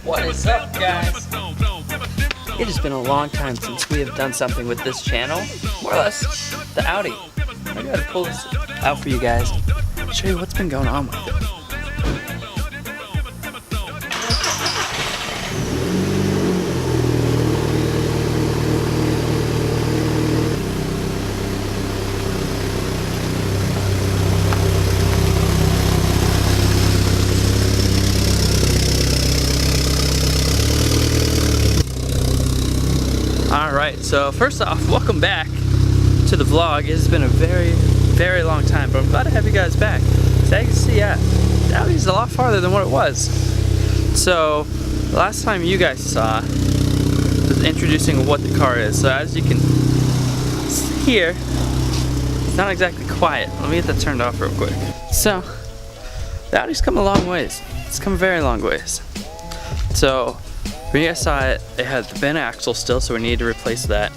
What is up, guys? It has been a long time since we have done something with this channel, more or less the Audi. I gotta pull this out for you guys, show you what's been going on with it. Alright, so first off, welcome back to the vlog. It has been a very long time, but I'm glad to have you guys back. So as you can see, yeah, the Audi's a lot farther than what it was. So, the last time you guys saw was introducing what the car is. So as you can see here, it's not exactly quiet. Let me get that turned off real quick. So, the Audi's come a long ways. It's come a very long ways. So, when you guys saw it, it had the bent axle still, so we needed to replace that.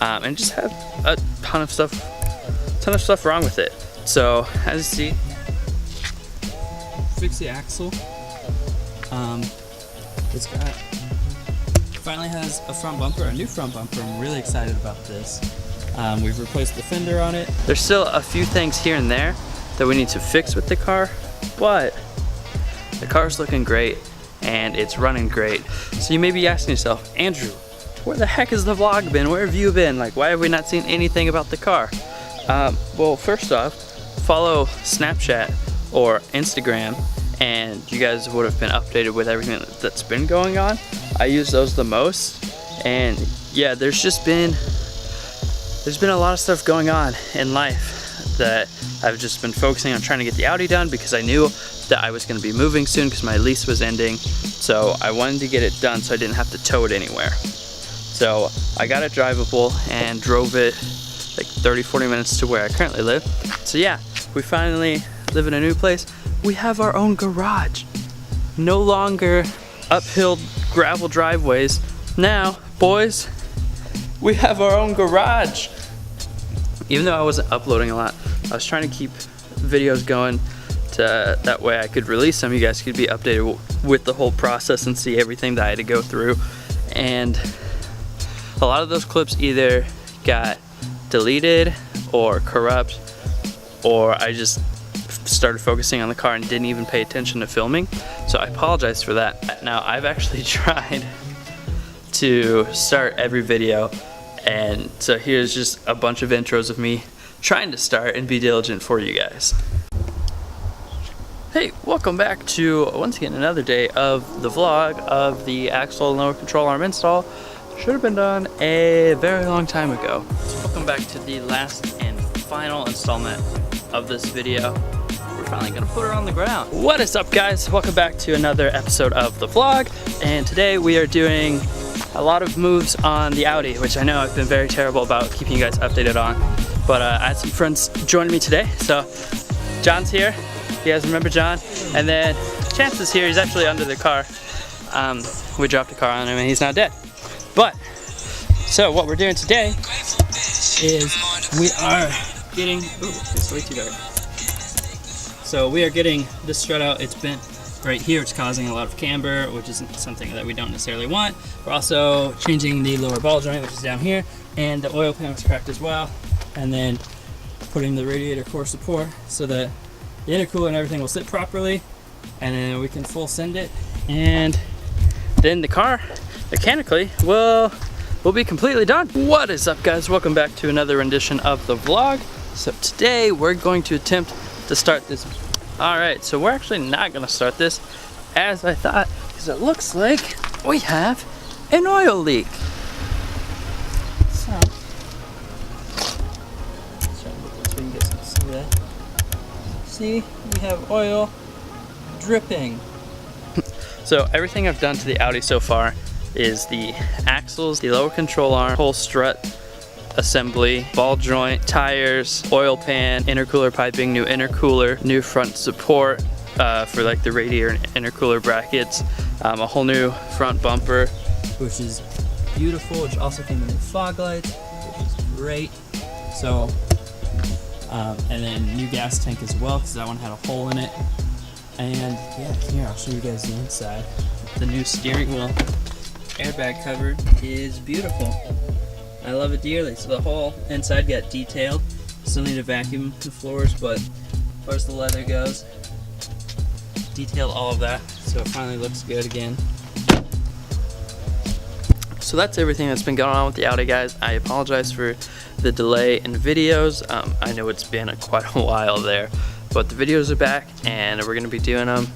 And just had a ton of stuff wrong with it. So as you see, fix the axle. It's got finally has a front bumper, a new front bumper. I'm really excited about this. We've replaced the fender on it. There's still a few things here and there that we need to fix with the car, but the car's looking great. And it's running great. So you may be asking yourself, Andrew, where the heck has the vlog been? Where have you been? Like, why have we not seen anything about the car? Well, first off, follow Snapchat or Instagram, and you guys would have been updated with everything that's been going on. I use those the most, and yeah, there's been a lot of stuff going on in life that I've just been focusing on trying to get the Audi done because I knew that I was going to be moving soon because my lease was ending. So I wanted to get it done so I didn't have to tow it anywhere. So I got it drivable and drove it like 30-40 minutes to where I currently live. So yeah, we finally live in a new place. We have our own garage. No longer uphill gravel driveways. Now, boys, we have our own garage. Even though I wasn't uploading a lot, I was trying to keep videos going to that way I could release them. You guys could be updated with the whole process and see everything that I had to go through. And a lot of those clips either got deleted or corrupt, or I just started focusing on the car and didn't even pay attention to filming. So I apologize for that. Now, I've actually tried to start every video, and so here's just a bunch of intros of me trying to start and be diligent for you guys. Hey, welcome back to once again another day of the vlog of the axle and lower control arm install. Should have been done a very long time ago. So welcome back to the last and final installment of this video. We're finally gonna put her on the ground. What is up, guys? Welcome back to another episode of the vlog, and today we are doing a lot of moves on the Audi, which I know I've been very terrible about keeping you guys updated on. But I had some friends joining me today. So John's here. You guys remember John? And then Chance is here. He's actually under the car. We dropped a car on him and he's now dead. But, so what we're doing today is we are getting, ooh, it's way too dark. So we are getting this strut out. It's bent right here. It's causing a lot of camber, which is something that we don't necessarily want. We're also changing the lower ball joint, which is down here, and the oil pan was cracked as well. And then putting the radiator core support so that the intercooler and everything will sit properly, and then we can full send it, and then the car mechanically will be completely done. What is up, guys? Welcome back to another rendition of the vlog. So today we're going to attempt to start this. All right, so we're actually not going to start this as I thought, because it looks like we have an oil leak. So we can get some see that. See, we have oil dripping. So everything I've done to the Audi so far is the axles, the lower control arm, whole strut assembly, ball joint, tires, oil pan, intercooler piping, new intercooler, new front support for like the radiator and intercooler brackets, a whole new front bumper, which is beautiful, which also came in fog lights, which is great. So, and then new gas tank as well, because that one had a hole in it. And yeah, here, I'll show you guys the inside. The new steering wheel airbag cover is beautiful. I love it dearly. So the whole inside got detailed. Still need to vacuum the floors, but as far as the leather goes, detailed all of that, so it finally looks good again. So that's everything that's been going on with the Audi, guys. I apologize for the delay in videos. I know it's been quite a while there, but the videos are back and we're gonna be doing them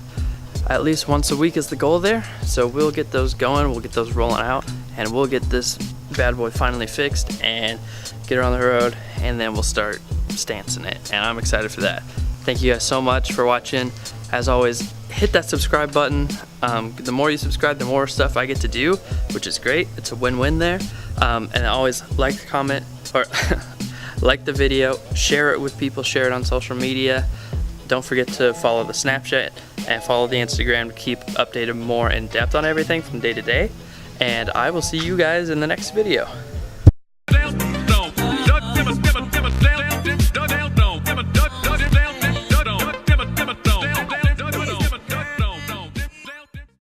at least once a week is the goal there. So we'll get those going, we'll get those rolling out, and we'll get this bad boy finally fixed and get it on the road, and then we'll start stancing it, and I'm excited for that. Thank you guys so much for watching. As always, hit that subscribe button. The more you subscribe, the more stuff I get to do, which is great. It's a win-win there. And always like, comment, or like the video, share it with people, share it on social media. Don't forget to follow the Snapchat and follow the Instagram to keep updated more in depth on everything from day to day. And I will see you guys in the next video.